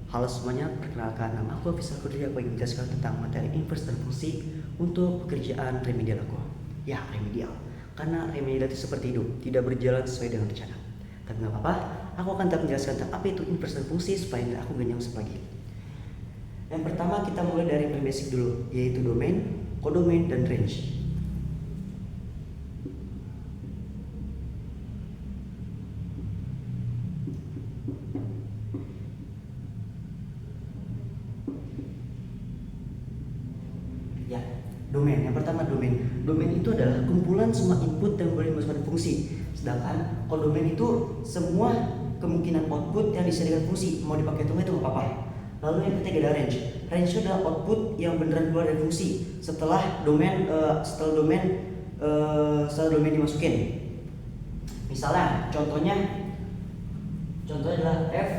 Halo semuanya, perkenalkan nama aku Faisal Kudri. Aku ingin menjelaskan tentang materi inverse dan fungsi untuk pekerjaan remedial aku. Ya, remedial. Karena remedial itu seperti hidup, tidak berjalan sesuai dengan rencana. Tapi nggak apa-apa, aku akan tetap menjelaskan tentang apa itu inverse dan fungsi supaya aku gak nyangkut lagi. Yang pertama kita mulai dari paling basic dulu, yaitu domain, codomain, dan range. Ya, domain. Yang pertama domain. Domain itu adalah kumpulan semua input yang boleh dimasukkan fungsi. Sedangkan kalau domain itu semua kemungkinan output yang disediakan fungsi, mau dipakai atau enggak itu nggak apa-apa. Lalu yang ketiga ada range. Range itu adalah output yang beneran keluar dari fungsi setelah domain dimasukin. Misalnya, contohnya adalah f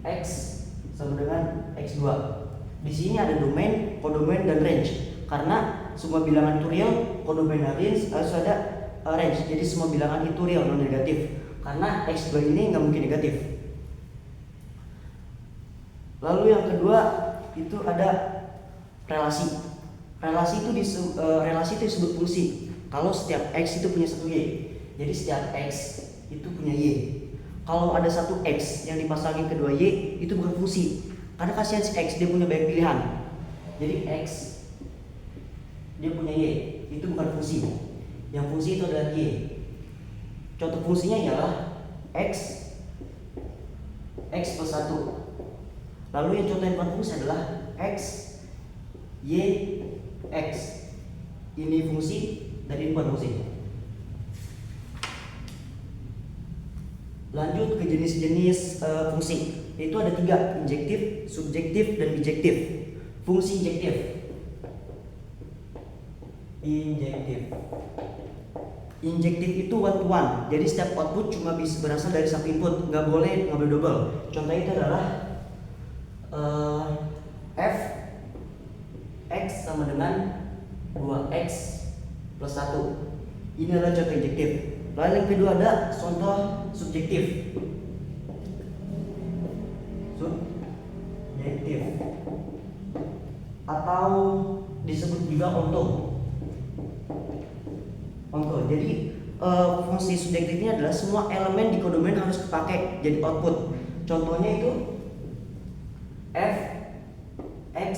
x sama dengan x2. Di sini ada domain, codomain, dan range. Karena semua bilangan itu real, codomain dan range harus ada range. Jadi semua bilangan itu real, non negatif. Karena x2 ini nggak mungkin negatif. Lalu yang kedua itu ada relasi. Relasi itu disebut fungsi. Kalau setiap x itu punya satu y, jadi setiap x itu punya y. Kalau ada satu x yang dipasangin kedua y, itu bukan fungsi. Karena kasihan si x, dia punya banyak pilihan. Jadi x dia punya y, itu bukan fungsi. Yang fungsi itu adalah y. Contoh fungsinya ialah x plus 1. Lalu yang contoh yang bukan fungsi adalah x y x. Ini fungsi dan ini bukan fungsi. Lanjut ke jenis-jenis fungsi. Itu ada 3, injektif, subjektif, dan bijektif. Fungsi injektif. Injektif itu one to one. Jadi setiap output cuma bisa berasal dari satu input, nggak boleh double. Contohnya itu adalah f x sama dengan 2x plus 1. Ini adalah contoh injektif. Lalu yang kedua ada contoh subjektif. Atau disebut juga onto. Jadi fungsi subjektifnya adalah semua elemen di codomain harus dipakai jadi output. Contohnya itu f x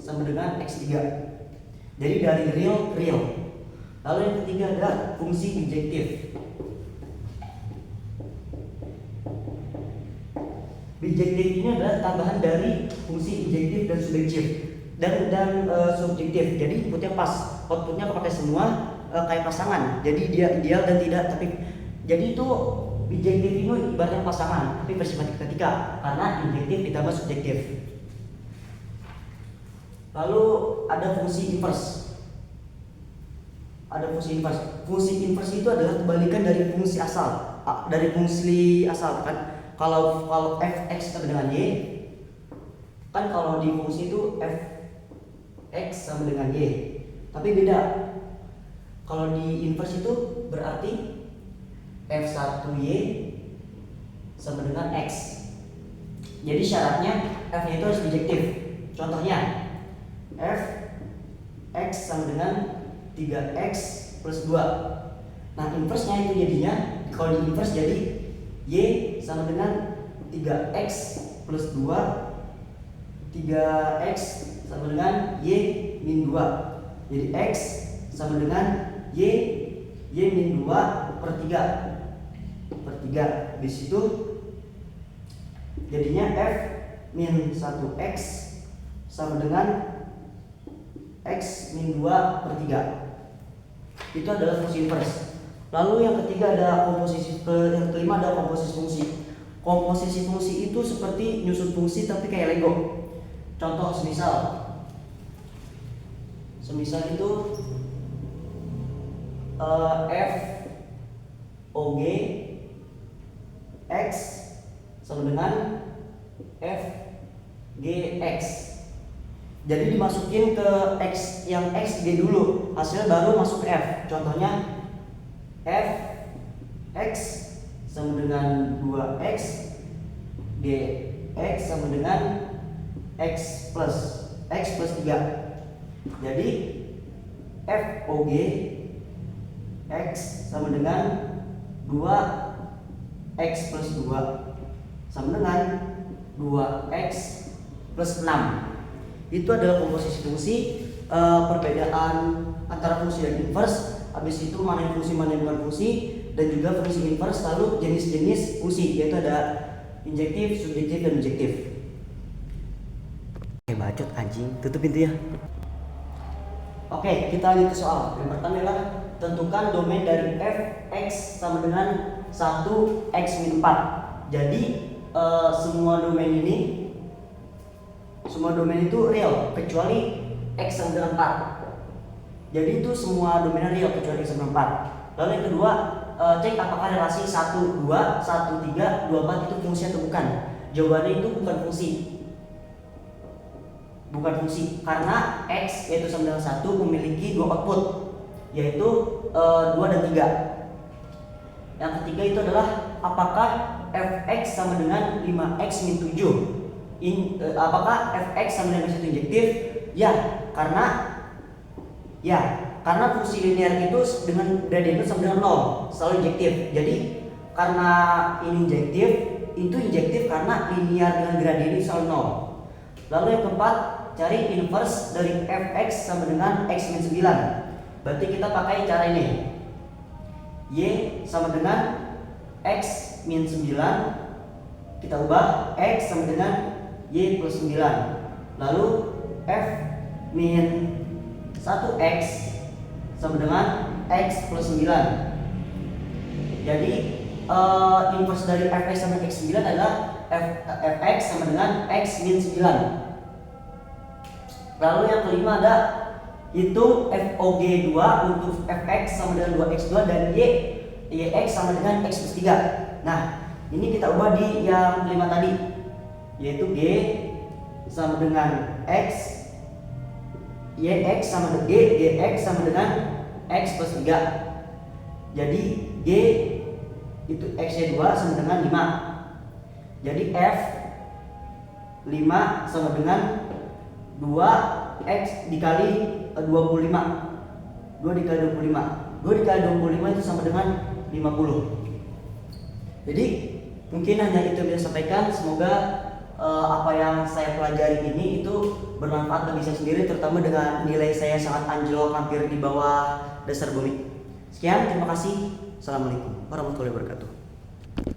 sama dengan x3. Jadi dari real ke real. Lalu yang ketiga ada fungsi bijektif. Bijektif ini adalah tambahan dari fungsi injektif dan subjektif dan subjektif. Jadi inputnya pas, outputnya kepakai semua kayak pasangan. Jadi dia ideal dan tidak, tapi jadi itu bijektif ini ibaratnya pasangan, tapi versi matematika karena injektif ditambah subjektif. Lalu ada fungsi inverse. Fungsi inverse itu adalah kebalikan dari fungsi asal. Kan kalau fx sama dengan y, kan kalau di fungsi itu fx sama dengan y. Tapi beda. Kalau di inverse itu berarti f1y sama dengan x. Jadi syaratnya f-nya itu harus bijektif. Contohnya f x sama dengan 3x plus 2. Nah inverse-nya itu jadinya, kalau di inverse jadi y sama dengan 3x plus 2, 3x sama dengan y min 2. Jadi x sama dengan y min 2 per 3. Di situ jadinya f min 1x sama dengan x min 2 per 3. Itu adalah fungsi inverse. Lalu yang ketiga ada yang kelima ada komposisi fungsi. Komposisi fungsi itu seperti nyusun fungsi tapi kayak Lego. Contoh semisal itu f og x sama dengan f gx. Jadi dimasukin ke x yang x g dulu, hasil baru masuk ke f. Contohnya f x sama dengan 2x g X sama dengan X plus 3. Jadi FOG X sama dengan 2X plus 2 sama dengan 2X plus 6. Itu adalah komposisi fungsi. Perbedaan antara fungsi dan inverse, habis itu mana yang fungsi mana yang bukan fungsi, dan juga fungsi inverse, lalu jenis-jenis fungsi, yaitu ada injektif, subjektif, dan objektif. Oke, bacot anjing, tutup pintu ya. Oke, kita lanjut ke soal. Yang pertama adalah tentukan domain dari f(x) sama dengan 1x min 4. Jadi semua domain itu real kecuali x sama dengan 4. Jadi itu semua domain real kecuali x sama 4. Lalu yang kedua, cek apakah relasi 1, 2, 1, 3, 2, 4 itu fungsi atau bukan. Jawabannya itu bukan fungsi. Karena x yaitu sama dengan 1 memiliki dua output, yaitu 2 dan 3. Yang ketiga itu adalah apakah fx sama dengan 5x min 7. Apakah fx sama dengan x itu injektif? Karena fungsi linear itu dengan gradien itu sama dengan 0, selalu injektif. Jadi karena ini injektif karena linear dengan gradien itu selalu 0. Lalu yang keempat, cari inverse dari fx sama dengan x min 9. Berarti kita pakai cara ini. Y sama dengan x min 9, kita ubah x sama dengan y plus 9. Lalu f min 1x sama dengan x plus 9. Jadi inverse dari fx sama x 9 adalah fx sama dengan x min 9. Lalu yang kelima ada hitung FOG2 untuk fx sama dengan 2x2 dan yx sama dengan x plus 3. Nah, ini kita ubah di yang kelima tadi, yaitu g sama dengan x, yx sama dengan gx sama dengan x plus 3. Jadi g itu x-nya 2 sama dengan 5. Jadi f 5 sama dengan 2x dikali 25. 2 dikali 25. 2 dikali 25 itu sama dengan 50. Jadi mungkin hanya itu yang bisa sampaikan. Semoga apa yang saya pelajari ini itu bermanfaat bagi saya sendiri, terutama dengan nilai saya sangat anjlok hampir di bawah dasar bumi. Sekian, terima kasih. Assalamualaikum warahmatullahi wabarakatuh.